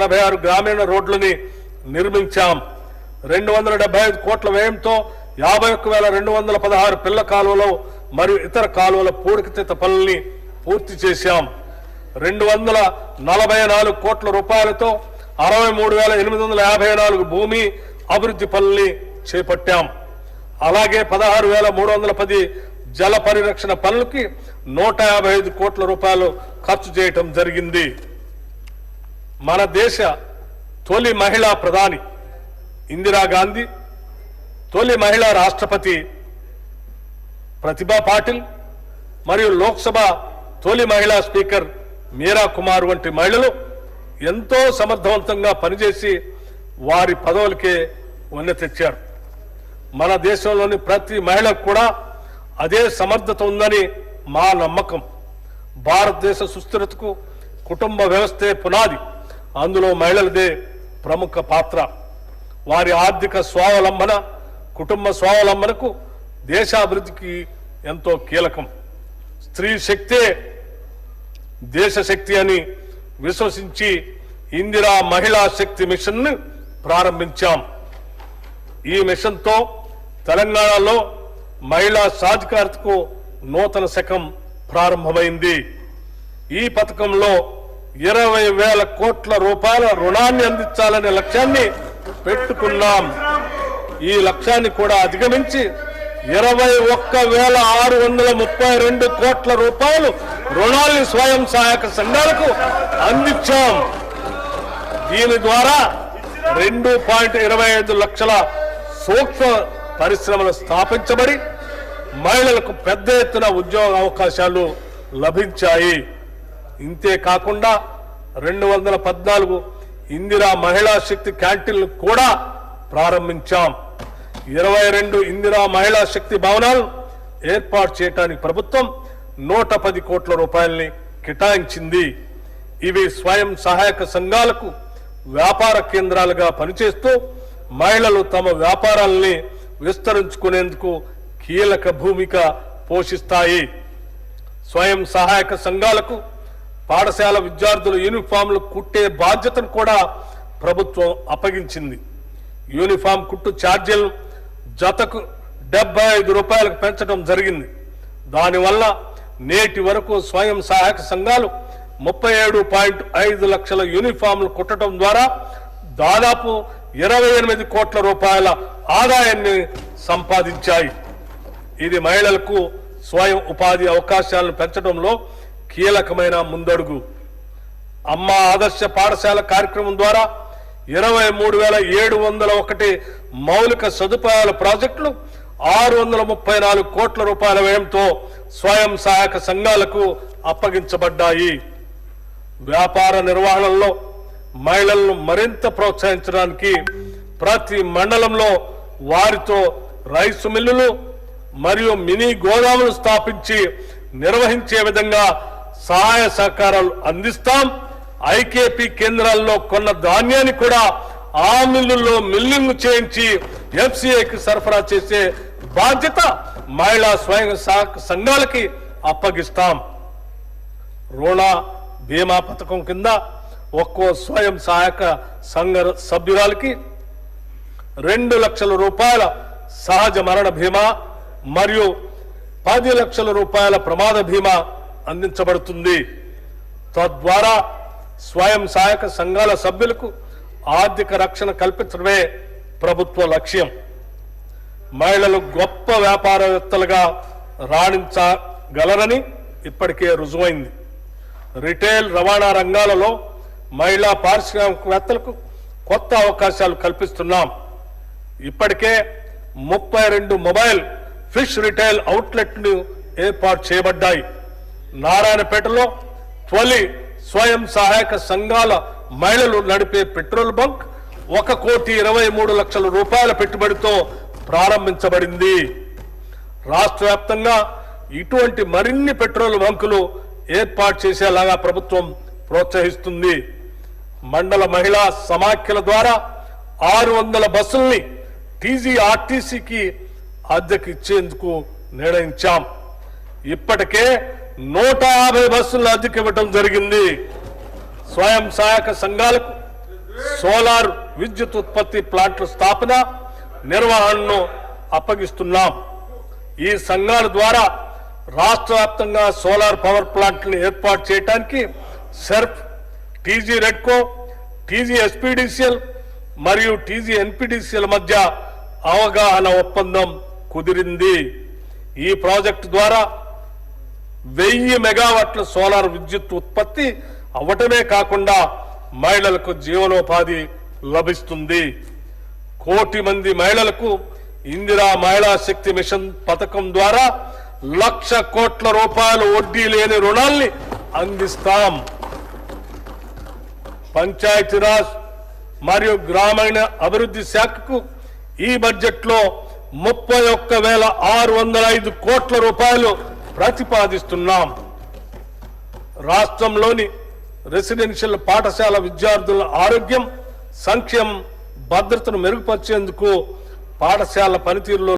256 గ్రామీణ రోడ్లని నిర్మించాం. 275 కోట్ల వ్యయంతో 51,216 పిల్ల కాలువలు మరియు ఇతర కాలువల పూడికతీత పనుల్ని పూర్తి చేశాం. 244 కోట్ల రూపాయలతో 63,854 భూమి అభివృద్ధి పనుల్ని చేపట్టాం. అలాగే 16,310 జల పరిరక్షణ పనులకి 155 కోట్ల రూపాయలు ఖర్చు చేయటం జరిగింది. మన దేశ తొలి మహిళా ప్రధాని ఇందిరాగాంధీ, తొలి మహిళా రాష్ట్రపతి ప్రతిభా పాటిల్ మరియు లోక్సభ తొలి మహిళా స్పీకర్ మీరా కుమార్ వంటి మహిళలు ఎంతో సమర్థవంతంగా పనిచేసి వారి పదవులకే వన్నె తెచ్చారు. మన దేశంలోని ప్రతి మహిళకు కూడా అదే సమర్థత ఉందని మా నమ్మకం. భారతదేశ సుస్థిరతకు కుటుంబ వ్యవస్థే పునాది. అందులో మహిళలదే ప్రముఖ పాత్ర. వారి ఆర్థిక స్వావలంబన, కుటుంబ స్వావలంబనకు దేశాభివృద్ధికి ఎంతో కీలకం. స్త్రీ శక్తే దేశ శక్తి అని విశ్వసించి ఇందిరా మహిళా శక్తి మిషన్ ని ప్రారంభించాం. ఈ మిషన్తో తెలంగాణలో మహిళా సాధికారతకు నూతన శకం ప్రారంభమైంది. ఈ పథకంలో 20,000 కోట్ల రూపాయల రుణాన్ని అందించాలనే లక్ష్యాన్ని పెట్టుకున్నాం. ఈ లక్ష్యాన్ని కూడా అధిగమించి 21,632 కోట్ల రూపాయలు రుణాల్ని స్వయం సహాయక సంఘాలకు అందించాం. దీని ద్వారా 2.25 లక్షల సూక్ష్మ పరిశ్రమలు స్థాపించబడి మహిళలకు పెద్ద ఎత్తున ఉద్యోగ అవకాశాలు లభించాయి. ఇంతే కాకుండా 214 ఇందిరా మహిళా శక్తి క్యాంటీన్లు కూడా ప్రారంభించాం. 22 ఇందిరా మహిళా శక్తి భవనాలు ఏర్పాటు చేయడానికి ప్రభుత్వం 110 కోట్ల రూపాయలని కేటాయించింది. ఇవి స్వయం సహాయక సంఘాలకు వ్యాపార కేంద్రాలుగా పనిచేస్తూ మహిళలు తమ వ్యాపారాలని విస్తరించుకునేందుకు కీలక భూమిక పోషిస్తాయి. స్వయం సహాయక సంఘాలకు పాఠశాల విద్యార్థుల యూనిఫామ్లు కుట్టే బాధ్యతను కూడా ప్రభుత్వం అప్పగించింది. యూనిఫామ్ కుట్టు ఛార్జీలను జతకు 75 రూపాయలకు పెంచడం జరిగింది. దానివల్ల నేటి వరకు స్వయం సహాయక సంఘాలు 37.5 లక్షల యూనిఫామ్లు కుట్టడం ద్వారా దాదాపు 28 కోట్ల రూపాయల ఆదాయాన్ని సంపాదించాయి. ఇది మహిళలకు స్వయం ఉపాధి అవకాశాలను పెంచడంలో కీలకమైన ముందడుగు. అమ్మ ఆదర్శ పాఠశాల కార్యక్రమం ద్వారా 23,701 మౌలిక సదుపాయాల ప్రాజెక్టులు 634 కోట్ల రూపాయల వ్యయంతో స్వయం సహాయక సంఘాలకు అప్పగించబడ్డాయి. వ్యాపార నిర్వహణలో మహిళలను మరింత ప్రోత్సహించడానికి ప్రతి మండలంలో వారితో రైసు మిల్లులు మరియు మినీ గోదాములు స్థాపించి నిర్వహించే విధంగా సహాయ సహకారాలు అందిస్తాం. ఐకేపీ కేంద్రాల్లో కొన్న ధాన్యాన్ని కూడా ఆ మిల్లుల్లో మిల్లింగ్ చేయించి ఎఫ్సిఐకి సరఫరా చేసే బాధ్యత మహిళా స్వయం సహాయక సంఘాలకి అప్పగిస్తాం. రుణ బీమా పథకం కింద ఒక్కో స్వయం సహాయక సంఘ సభ్యురాలకి 2 లక్షల రూపాయల సహజ మరణ బీమా మరియు 10 లక్షల రూపాయల ప్రమాద బీమా అందించబడుతుంది. తద్వారా స్వయం సహాయక సంఘాల సభ్యులకు ఆర్థిక రక్షణ కల్పించడమే ప్రభుత్వ లక్ష్యం. మహిళలు గొప్ప వ్యాపారవేత్తలుగా రాణించగలరని ఇప్పటికే రుజువైంది. రిటైల్ రవాణా రంగాలలో మహిళా పారిశ్రామికవేత్తలకు కొత్త అవకాశాలు కల్పిస్తున్నాం. ఇప్పటికే 32 మొబైల్ ఫిష్ రిటైల్ అవుట్లెట్లు ఏర్పాటు చేయబడ్డాయి. నారాయణపేటలో తొలి స్వయం సహాయక సంఘాల మహిళలు నడిపే పెట్రోల్ బంక్ 1,23,00,000 రూపాయల పెట్టుబడితో ప్రారంభించబడింది. రాష్ట్ర వ్యాప్తంగా ఇటువంటి మరిన్ని పెట్రోల్ బంకులు ఏర్పాటు చేసేలాగా ప్రభుత్వం ప్రోత్సహిస్తుంది. మండల మహిళా సమాఖ్యల ద్వారా 600 బస్సుల్ని టీజీఆర్టీసీకి అద్దెకు ఇచ్చేందుకు నిర్ణయించాం. ఇప్పటికే 150 బస్సులను అద్దెకు ఇవ్వడం జరిగింది. స్వయం సహాయక సంఘాలకు సోలార్ విద్యుత్ ఉత్పత్తి ప్లాంట్ల స్థాపన నిర్వహణను అప్పగిస్తున్నాం. ఈ సంఘాల ద్వారా రాష్ట్ర వ్యాప్తంగా సోలార్ పవర్ ప్లాంట్లను ఏర్పాటు చేయడానికి SERP, TG REDCO, TG SPDCL మరియు టీజీ ఎన్పీడీసీఎల్ మధ్య అవగాహన ఒప్పందం కుదిరింది. ఈ ప్రాజెక్టు ద్వారా 1000 మెగావాట్ల సోలార్ విద్యుత్ ఉత్పత్తి అవ్వటమే కాకుండా మహిళలకు జీవనోపాధి లభిస్తుంది. 1 కోటి మంది మహిళలకు ఇందిరా మహిళా శక్తి మిషన్ పథకం ద్వారా 1,00,000 కోట్ల రూపాయల వడ్డీ లేని రుణాల్ని అందిస్తాం. పంచాయతీరాజ్ మరియు గ్రామీణ అభివృద్ధి శాఖకు ఈ బడ్జెట్లో 31,605 కోట్ల రూపాయలు ప్రతిపాదిస్తున్నాం. రాష్ట్రంలోని రెసిడెన్షియల్ పాఠశాల విద్యార్థుల ఆరోగ్యం, సంక్షేమం, భద్రతను మెరుగుపరిచేందుకు పాఠశాల పనితీరులో